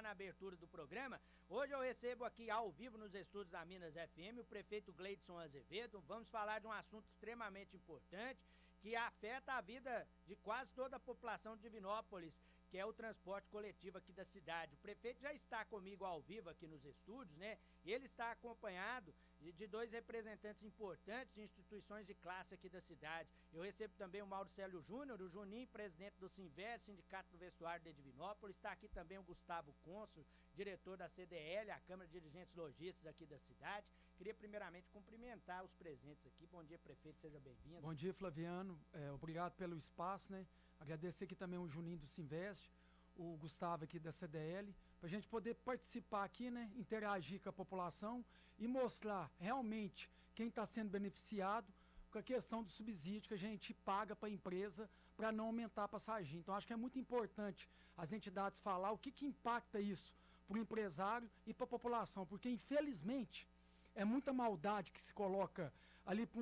na abertura do programa, hoje eu recebo aqui ao vivo nos estúdios da Minas FM o prefeito Gleidson Azevedo. Vamos falar de um assunto extremamente importante que afeta a vida de quase toda a população de Divinópolis, que é o transporte coletivo aqui da cidade. O prefeito já está comigo ao vivo aqui nos estúdios, né? E ele está acompanhado de dois representantes importantes de instituições de classe aqui da cidade. Eu recebo também o Mauricélio Júnior, o Juninho, presidente do Sinvest, Sindicato do Vestuário de Divinópolis. Está aqui também o Gustavo Cônsul, diretor da CDL, a Câmara de Dirigentes Lojistas aqui da cidade. Queria primeiramente cumprimentar os presentes aqui. Bom dia, prefeito, seja bem-vindo. Bom dia, Flaviano. Obrigado pelo espaço, né? Agradecer aqui também o Juninho do Sinvest, o Gustavo aqui da CDL, para a gente poder participar aqui, né? Interagir com a população e mostrar realmente quem está sendo beneficiado com a questão do subsídio que a gente paga para a empresa para não aumentar a passagem. Então, acho que é muito importante as entidades falar o que impacta isso para o empresário e para a população, porque, infelizmente, é muita maldade que se coloca ali para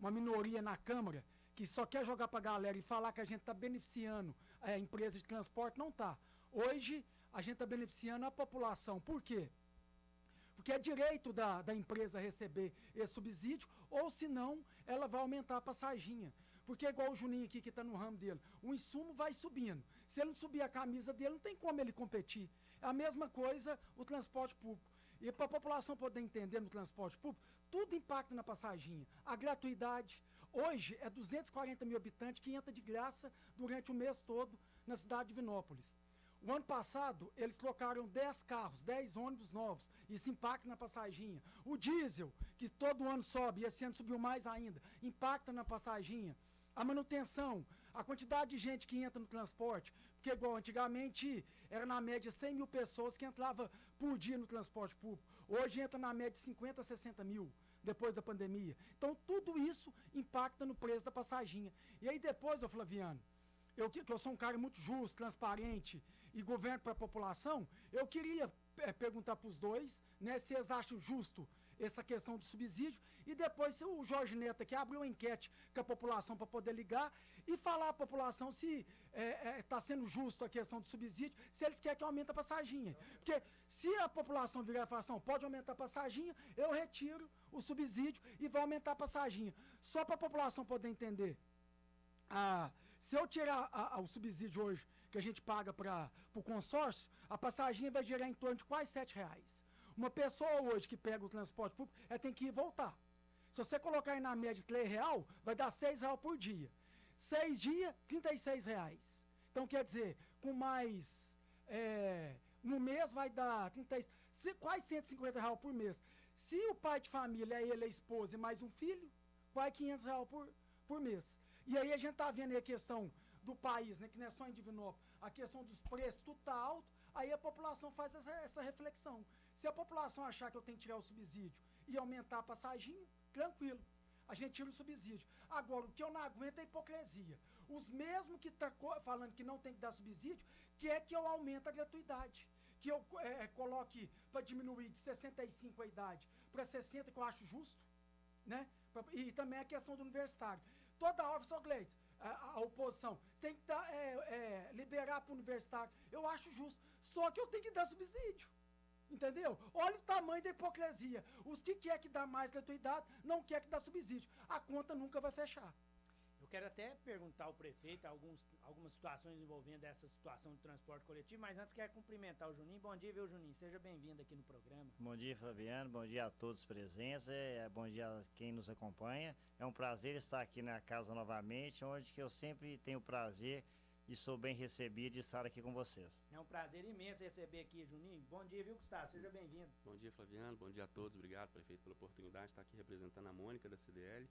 uma minoria na Câmara, que só quer jogar para a galera e falar que a gente está beneficiando a empresa de transporte. Não está. Hoje, a gente está beneficiando a população. Por quê? Porque é direito da empresa receber esse subsídio, ou senão ela vai aumentar a passaginha. Porque é igual o Juninho aqui que está no ramo dele. O insumo vai subindo. Se ele não subir a camisa dele, não tem como ele competir. É a mesma coisa o transporte público. E para a população poder entender no transporte público, tudo impacta na passaginha. A gratuidade. Hoje é 240 mil habitantes que entra de graça durante o mês todo na cidade de Divinópolis. O ano passado, eles trocaram 10 carros, 10 ônibus novos. Isso impacta na passaginha. O diesel, que todo ano sobe, e esse ano subiu mais ainda, impacta na passaginha. A manutenção, a quantidade de gente que entra no transporte, porque igual antigamente era na média 100 mil pessoas que entravam por dia no transporte público. Hoje entra na média 50 a 60 mil, depois da pandemia. Então tudo isso impacta no preço da passaginha. E aí depois, ô Flaviano, que eu sou um cara muito justo, transparente e governo para a população, eu queria perguntar para os dois, né, se eles acham justo essa questão do subsídio, e depois se o Jorge Neto aqui abriu uma enquete com a população para poder ligar e falar à população se está sendo justo a questão do subsídio, se eles querem que aumente a passaginha. Porque se a população virar e falar assim, pode aumentar a passaginha, eu retiro o subsídio e vai aumentar a passaginha. Só para a população poder entender. Se eu tirar o subsídio hoje que a gente paga para o consórcio, a passaginha vai gerar em torno de quase R$7. Uma pessoa hoje que pega o transporte público, tem que ir e voltar. Se você colocar aí na média R$3, vai dar R$6 por dia. 6 dias, R$36. Então, quer dizer, com mais... no mês vai dar quase R$150 por mês. Se o pai de família é ele, a esposa e mais um filho, quase R$500 por mês. E aí a gente tá vendo aí a questão do país, né, que não é só em Divinópolis, a questão dos preços, tudo tá alto, aí a população faz essa reflexão. Se a população achar que eu tenho que tirar o subsídio e aumentar a passagem, tranquilo, a gente tira o subsídio. Agora, o que eu não aguento é a hipocrisia. Os mesmos que estão falando que não tem que dar subsídio, quer que eu aumente a gratuidade. Que eu coloque para diminuir de 65 a idade para 60, que eu acho justo, né? E também a questão do universitário. Toda hora, professor Gleidson, a oposição tem que liberar para o universitário. Eu acho justo. Só que eu tenho que dar subsídio. Entendeu? Olha o tamanho da hipocrisia. Os que quer que dá mais gratuidade não quer que dá subsídio. A conta nunca vai fechar. Eu quero até perguntar ao prefeito algumas situações envolvendo essa situação de transporte coletivo, mas antes quero cumprimentar o Juninho. Bom dia, viu, Juninho? Seja bem-vindo aqui no programa. Bom dia, Flaviano. Bom dia a todos presentes. Bom dia a quem nos acompanha. É um prazer estar aqui na casa novamente, onde que eu sempre tenho o prazer e sou bem recebido de estar aqui com vocês. É um prazer imenso receber aqui, Juninho. Bom dia, viu, Gustavo? Seja bem-vindo. Bom dia, Flaviano. Bom dia a todos. Obrigado, prefeito, pela oportunidade de estar aqui representando a Mônica da CDL.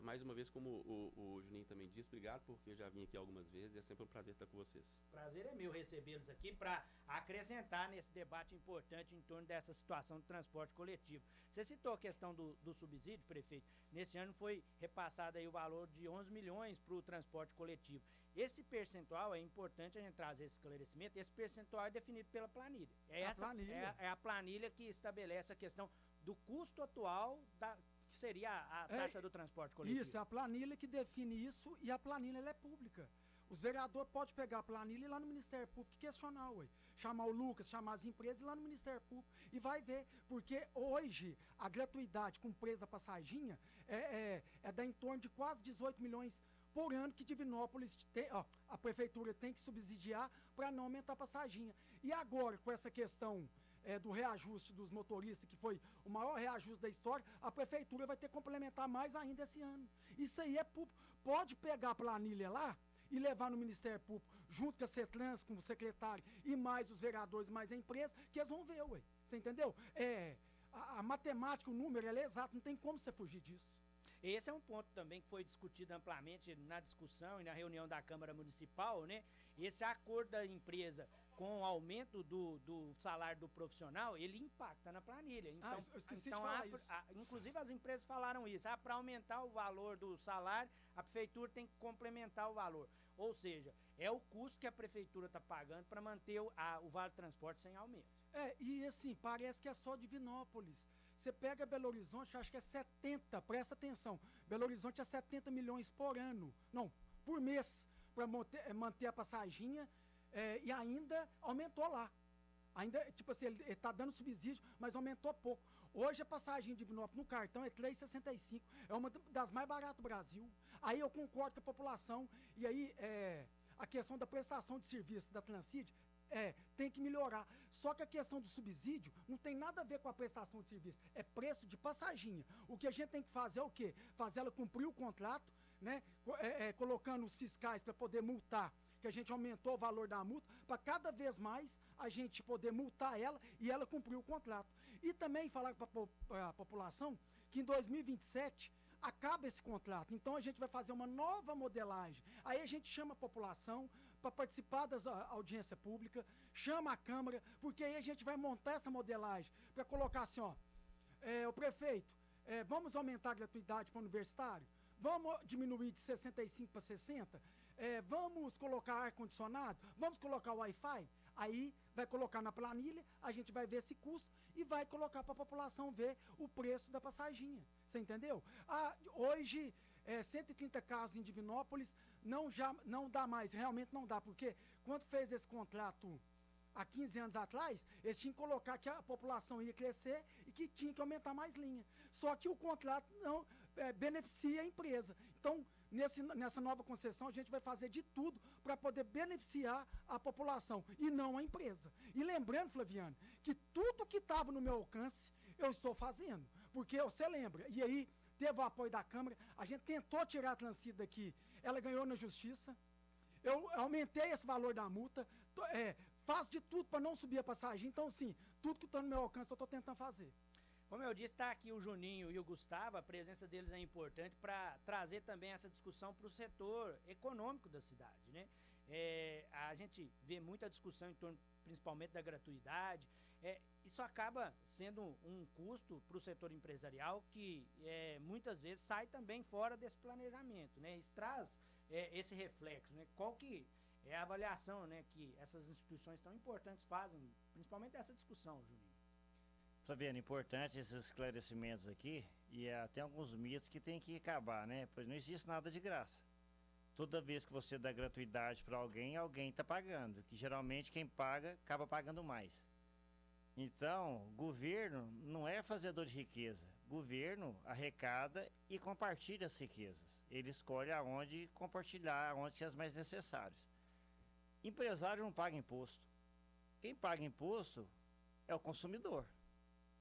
Mais uma vez, como o Juninho também disse, obrigado, porque eu já vim aqui algumas vezes e é sempre um prazer estar com vocês. Prazer é meu recebê-los aqui para acrescentar nesse debate importante em torno dessa situação do transporte coletivo. Você citou a questão do subsídio, prefeito. Nesse ano foi repassado aí o valor de 11 milhões para o transporte coletivo. Esse percentual, é importante a gente trazer esse esclarecimento, esse percentual é definido pela planilha. É a planilha que estabelece a questão do custo atual que seria a taxa do transporte coletivo. Isso, é a planilha que define isso e a planilha ela é pública. Os vereadores podem pegar a planilha e ir lá no Ministério Público e questionar, ué. chamar o Lucas, chamar as empresas e ir lá no Ministério Público e vai ver, porque hoje a gratuidade com o preço da passaginha é da em torno de quase 18 milhões por ano que Divinópolis a prefeitura tem que subsidiar para não aumentar a passaginha. E agora, com essa questão do reajuste dos motoristas, que foi o maior reajuste da história, a prefeitura vai ter que complementar mais ainda esse ano. Isso aí é público. Pode pegar a planilha lá e levar no Ministério Público, junto com a CETRANS, com o secretário e mais os vereadores, mais a empresa, que eles vão ver, ué. Você entendeu? A matemática, o número, ela é exato, não tem como você fugir disso. Esse é um ponto também que foi discutido amplamente na discussão e na reunião da Câmara Municipal, né? Esse acordo da empresa com o aumento do salário do profissional, ele impacta na planilha. Então, eu esqueci de falar isso. Inclusive as empresas falaram isso. Para aumentar o valor do salário, a prefeitura tem que complementar o valor. Ou seja, é o custo que a prefeitura está pagando para manter o Vale Transporte sem aumento. E assim, parece que é só Divinópolis. Você pega Belo Horizonte, acho que é 70, presta atenção, Belo Horizonte é 70 milhões por ano, não, por mês, para manter a passaginha, e ainda aumentou lá. Ainda, tipo assim, ele está dando subsídio, mas aumentou pouco. Hoje a passagem de Divinópolis no cartão é R$ 3,65, é uma das mais baratas do Brasil. Aí eu concordo com a população, e aí a questão da prestação de serviço da Transcid, tem que melhorar. Só que a questão do subsídio não tem nada a ver com a prestação de serviço. É preço de passaginha. O que a gente tem que fazer é o quê? Fazer ela cumprir o contrato, né? Colocando os fiscais para poder multar, que a gente aumentou o valor da multa, para cada vez mais a gente poder multar ela e ela cumprir o contrato. E também falar para a população que em 2027 acaba esse contrato. Então a gente vai fazer uma nova modelagem. Aí a gente chama a população para participar das audiências públicas, chama a Câmara, porque aí a gente vai montar essa modelagem para colocar assim, o prefeito, vamos aumentar a gratuidade para o universitário, vamos diminuir de 65 para 60, vamos colocar ar-condicionado, vamos colocar Wi-Fi, aí vai colocar na planilha, a gente vai ver esse custo e vai colocar para a população ver o preço da passaginha, você entendeu? Hoje, 130 casos em Divinópolis, não dá mais, realmente não dá, porque quando fez esse contrato há 15 anos atrás, eles tinham que colocar que a população ia crescer e que tinha que aumentar mais linha. Só que o contrato não beneficia a empresa. Então, nessa nova concessão, a gente vai fazer de tudo para poder beneficiar a população e não a empresa. E lembrando, Flaviano, que tudo que estava no meu alcance, eu estou fazendo. Porque você lembra, e aí teve o apoio da Câmara, a gente tentou tirar a Transcid daqui, ela ganhou na Justiça, eu aumentei esse valor da multa, faço de tudo para não subir a passagem, então sim, tudo que está no meu alcance eu estou tentando fazer. Como eu disse, está aqui o Juninho e o Gustavo, a presença deles é importante para trazer também essa discussão para o setor econômico da cidade, né? A gente vê muita discussão em torno, principalmente, da gratuidade. Isso acaba sendo um custo para o setor empresarial que muitas vezes sai também fora desse planejamento, né? Isso traz esse reflexo, né? Qual que é a avaliação, né, que essas instituições tão importantes fazem, principalmente dessa discussão, Juninho? Fabiano, importante esses esclarecimentos aqui, e até alguns mitos que tem que acabar, né? Pois não existe nada de graça. Toda vez que você dá gratuidade para alguém está pagando, que geralmente quem paga acaba pagando mais. Então, governo não é fazedor de riqueza. Governo arrecada e compartilha as riquezas. Ele escolhe aonde compartilhar, aonde é as mais necessárias. Empresário não paga imposto. Quem paga imposto é o consumidor.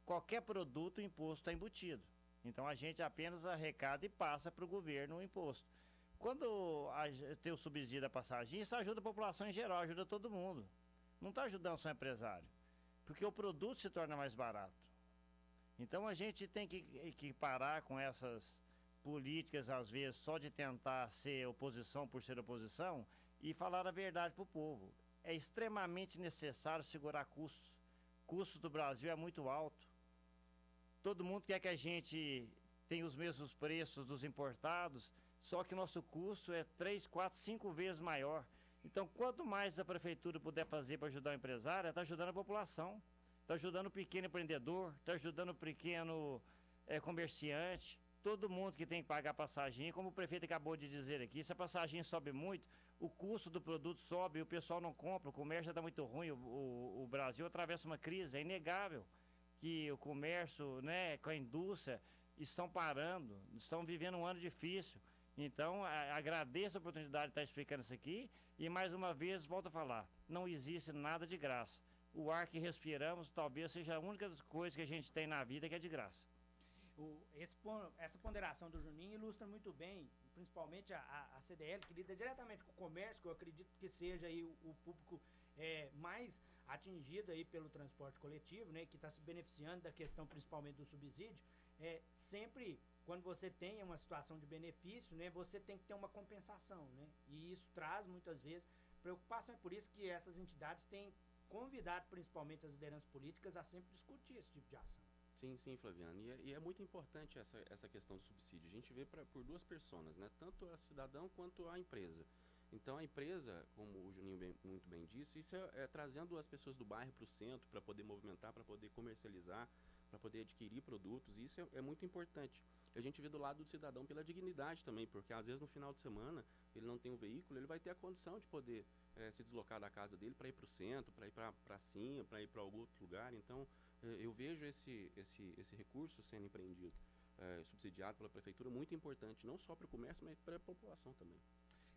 Qualquer produto, o imposto está embutido. Então, a gente apenas arrecada e passa para o governo o imposto. Quando tem o subsídio da passagem, isso ajuda a população em geral, ajuda todo mundo. Não está ajudando só o empresário. Porque o produto se torna mais barato. Então a gente tem que parar com essas políticas, às vezes, só de tentar ser oposição por ser oposição e falar a verdade para o povo. É extremamente necessário segurar custos. Custos do Brasil é muito alto. Todo mundo quer que a gente tenha os mesmos preços dos importados, só que nosso custo é 3, 4, 5 vezes maior. Então, quanto mais a prefeitura puder fazer para ajudar o empresário, está ajudando a população, está ajudando o pequeno empreendedor, está ajudando o pequeno comerciante, todo mundo que tem que pagar passagem, como o prefeito acabou de dizer aqui, se a passagem sobe muito, o custo do produto sobe, o pessoal não compra, o comércio já está muito ruim, o Brasil atravessa uma crise, é inegável que o comércio, né, com a indústria estão parando, estão vivendo um ano difícil. Então, agradeço a oportunidade de estar explicando isso aqui e, mais uma vez, volto a falar, não existe nada de graça. O ar que respiramos talvez seja a única coisa que a gente tem na vida que é de graça. Essa ponderação do Juninho ilustra muito bem, principalmente a CDL, que lida diretamente com o comércio, que eu acredito que seja aí o público mais atingido aí pelo transporte coletivo, né, que está se beneficiando da questão principalmente do subsídio. Sempre quando você tem uma situação de benefício, né, você tem que ter uma compensação, né, e isso traz muitas vezes preocupação. É por isso que essas entidades têm convidado principalmente as lideranças políticas a sempre discutir esse tipo de ação. Sim, Flaviano, e é muito importante essa questão do subsídio. A gente vê por duas personas, né? Tanto a cidadão quanto a empresa. Então a empresa, como o Juninho muito bem disse, isso é trazendo as pessoas do bairro para o centro, para poder movimentar, para poder comercializar, para poder adquirir produtos, e isso é muito importante. A gente vê do lado do cidadão pela dignidade também, porque às vezes no final de semana ele não tem um veículo, ele vai ter a condição de poder se deslocar da casa dele para ir para o centro, para ir para a pracinha, para ir para algum outro lugar. Então eu vejo esse recurso sendo empreendido, subsidiado pela prefeitura, muito importante, não só para o comércio, mas para a população também.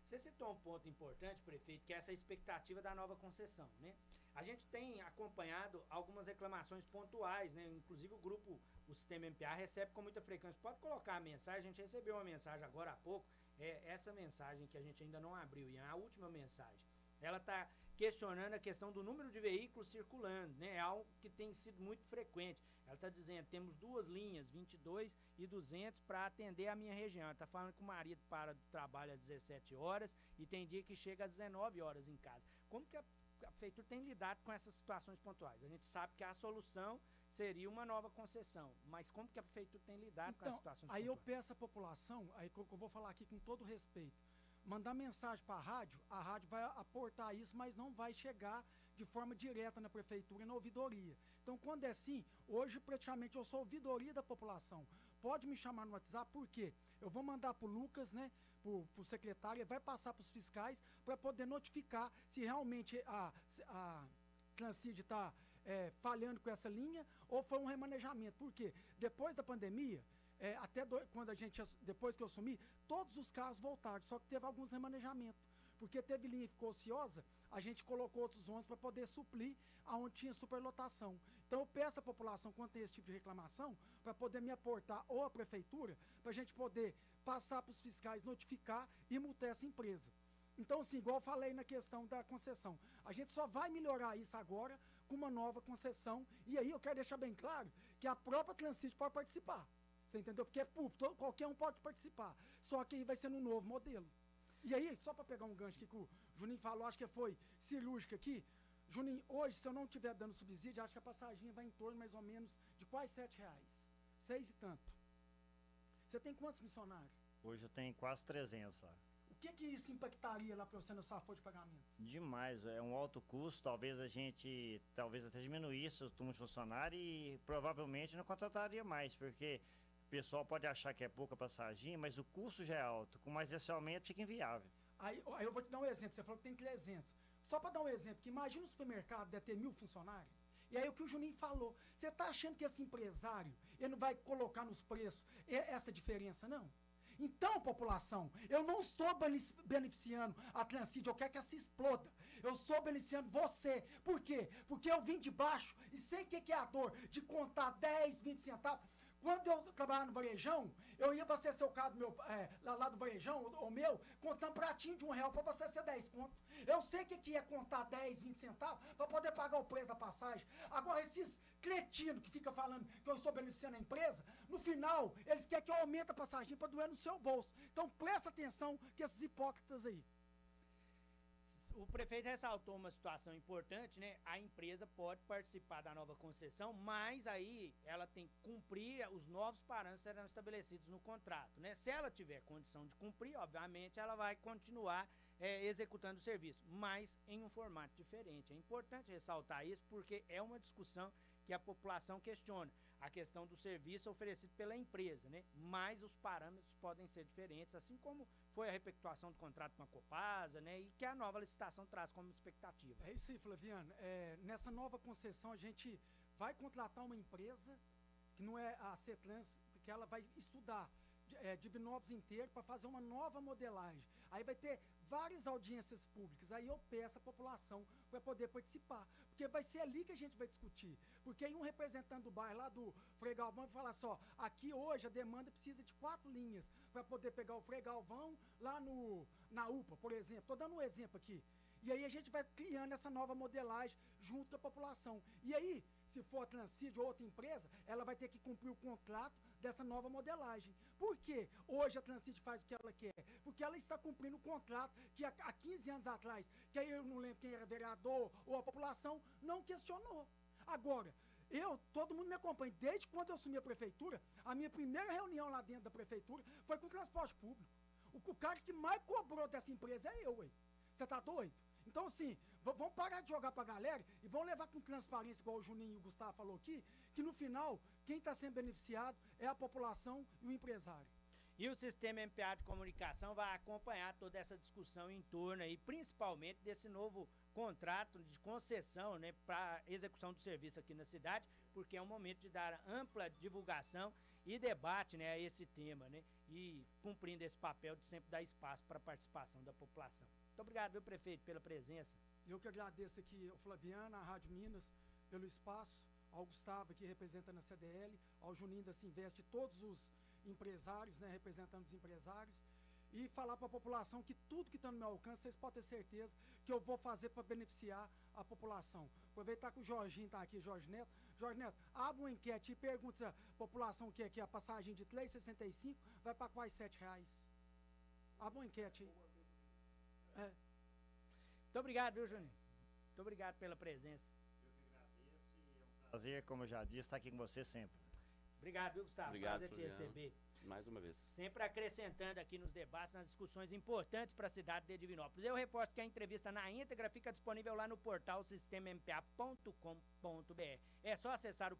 Você citou um ponto importante, prefeito, que é essa expectativa da nova concessão, né? A gente tem acompanhado algumas reclamações pontuais, né? Inclusive o grupo, o Sistema MPA, recebe com muita frequência. Pode colocar a mensagem, a gente recebeu uma mensagem agora há pouco, essa mensagem que a gente ainda não abriu, e é a última mensagem. Ela está questionando a questão do número de veículos circulando, né? É algo que tem sido muito frequente. Ela está dizendo, temos 2 linhas, 22 e 200, para atender a minha região. Ela está falando que o marido para do trabalho às 17 horas e tem dia que chega às 19 horas em casa. Como que a prefeitura tem lidado com essas situações pontuais? A gente sabe que a solução seria uma nova concessão, mas como que a prefeitura tem lidado com as situações pontuais? Aí eu peço à população, aí que eu vou falar aqui com todo respeito, mandar mensagem para a rádio vai aportar isso, mas não vai chegar de forma direta na prefeitura e na ouvidoria. Então, quando é assim, hoje praticamente eu sou ouvidoria da população. Pode me chamar no WhatsApp, porque eu vou mandar para o Lucas, né, para o secretário, ele vai passar para os fiscais para poder notificar se realmente a Transcid está falhando com essa linha ou foi um remanejamento. Porque depois da pandemia, depois que eu assumi, todos os carros voltaram, só que teve alguns remanejamentos. Porque teve linha que ficou ociosa, a gente colocou outros ônibus para poder suprir aonde tinha superlotação. Então eu peço à população, quando tem esse tipo de reclamação, para poder me aportar ou a prefeitura, para a gente poder passar para os fiscais, notificar e multar essa empresa. Então, assim, igual eu falei na questão da concessão, a gente só vai melhorar isso agora com uma nova concessão. E aí eu quero deixar bem claro que a própria Transcid pode participar. Você entendeu? Porque é público, qualquer um pode participar. Só que aí vai ser no novo modelo. E aí, só para pegar um gancho aqui que o Juninho falou, acho que foi cirúrgico aqui. Juninho, hoje, se eu não estiver dando subsídio, acho que a passaginha vai em torno mais ou menos de quase R$7. 6 e tanto. Você tem quantos funcionários? Hoje eu tenho quase 300 lá. O que isso impactaria lá para você no safô de pagamento? Demais, é um alto custo, talvez até diminuísse o número de funcionário e provavelmente não contrataria mais, porque o pessoal pode achar que é pouca passagem, mas o custo já é alto, com mais esse aumento fica inviável. Aí eu vou te dar um exemplo, você falou que tem 300. Só para dar um exemplo, que imagina um supermercado deve ter 1000 funcionários, e aí o que o Juninho falou, você está achando que esse empresário, ele não vai colocar nos preços essa diferença, não? Então, população, eu não estou beneficiando a Transcid, eu quero que ela se exploda. Eu estou beneficiando você. Por quê? Porque eu vim de baixo e sei o que é a dor de contar 10, 20 centavos. Quando eu trabalhava no varejão, eu ia abastecer o carro lá do varejão, o meu, contando pratinho de R$1 para abastecer 10 conto. Eu sei o que é contar 10, 20 centavos para poder pagar o preço da passagem. Agora, esses cretinos que ficam falando que eu estou beneficiando a empresa, no final, eles querem que eu aumente a passagem para doer no seu bolso. Então, presta atenção que esses hipócritas aí. O prefeito ressaltou uma situação importante, né? A empresa pode participar da nova concessão, mas aí ela tem que cumprir, os novos parâmetros serão estabelecidos no contrato, né? Se ela tiver condição de cumprir, obviamente, ela vai continuar executando o serviço, mas em um formato diferente. É importante ressaltar isso porque é uma discussão que a população questiona, a questão do serviço oferecido pela empresa, né? Mas os parâmetros podem ser diferentes, assim como foi a repactuação do contrato com a Copasa, né? E que a nova licitação traz como expectativa. É isso aí, Flaviano. Nessa nova concessão, a gente vai contratar uma empresa, que não é a CETRANS, que ela vai estudar Divinópolis inteiro para fazer uma nova modelagem. Aí vai ter várias audiências públicas. Aí eu peço a população para poder participar. Porque vai ser ali que a gente vai discutir. Porque aí um representante do bairro lá do Frei Galvão vai falar só, aqui hoje a demanda precisa de 4 linhas para poder pegar o Frei Galvão lá na UPA, por exemplo. Estou dando um exemplo aqui. E aí a gente vai criando essa nova modelagem junto com a população. E aí, se for a Transcid ou outra empresa, ela vai ter que cumprir o contrato dessa nova modelagem. Por quê? Hoje a Transcid faz o que ela quer. Porque ela está cumprindo o contrato que há 15 anos atrás, que aí eu não lembro quem era vereador ou a população, não questionou. Agora, todo mundo me acompanha. Desde quando eu assumi a prefeitura, a minha primeira reunião lá dentro da prefeitura foi com o transporte público. O cara que mais cobrou dessa empresa é eu, ué. Você tá doido? Então, assim, vamos parar de jogar pra galera e vamos levar com transparência, igual o Juninho e o Gustavo falou aqui, que no final, quem está sendo beneficiado é a população e o empresário. E o Sistema MPA de Comunicação vai acompanhar toda essa discussão em torno aí, principalmente desse novo contrato de concessão, né, para execução do serviço aqui na cidade, porque é um momento de dar ampla divulgação e debate, né, a esse tema, né, e cumprindo esse papel de sempre dar espaço para a participação da população. Muito obrigado, viu, prefeito, pela presença. Eu que agradeço aqui ao Flaviano, à Rádio Minas, pelo espaço, ao Gustavo aqui representando a CDL, ao Juninho da Sinvest, todos os empresários, né, representando os empresários, e falar para a população que tudo que está no meu alcance, vocês podem ter certeza que eu vou fazer para beneficiar a população. Aproveitar que o Jorginho está aqui, Jorge Neto. Jorge Neto, abre uma enquete e pergunta se a população quer que a passagem de R$ 3,65 vai para quase R$ 7. Abre uma enquete aí. Muito obrigado, viu, Juninho? Muito obrigado pela presença. Eu que agradeço e é um prazer, como eu já disse, estar aqui com você sempre. Obrigado, viu, Gustavo? Obrigado, prazer te receber. Mais uma vez. Sempre acrescentando aqui nos debates, nas discussões importantes para a cidade de Divinópolis. Eu reforço que a entrevista na íntegra fica disponível lá no portal sistemmpa.com.br. É só acessar o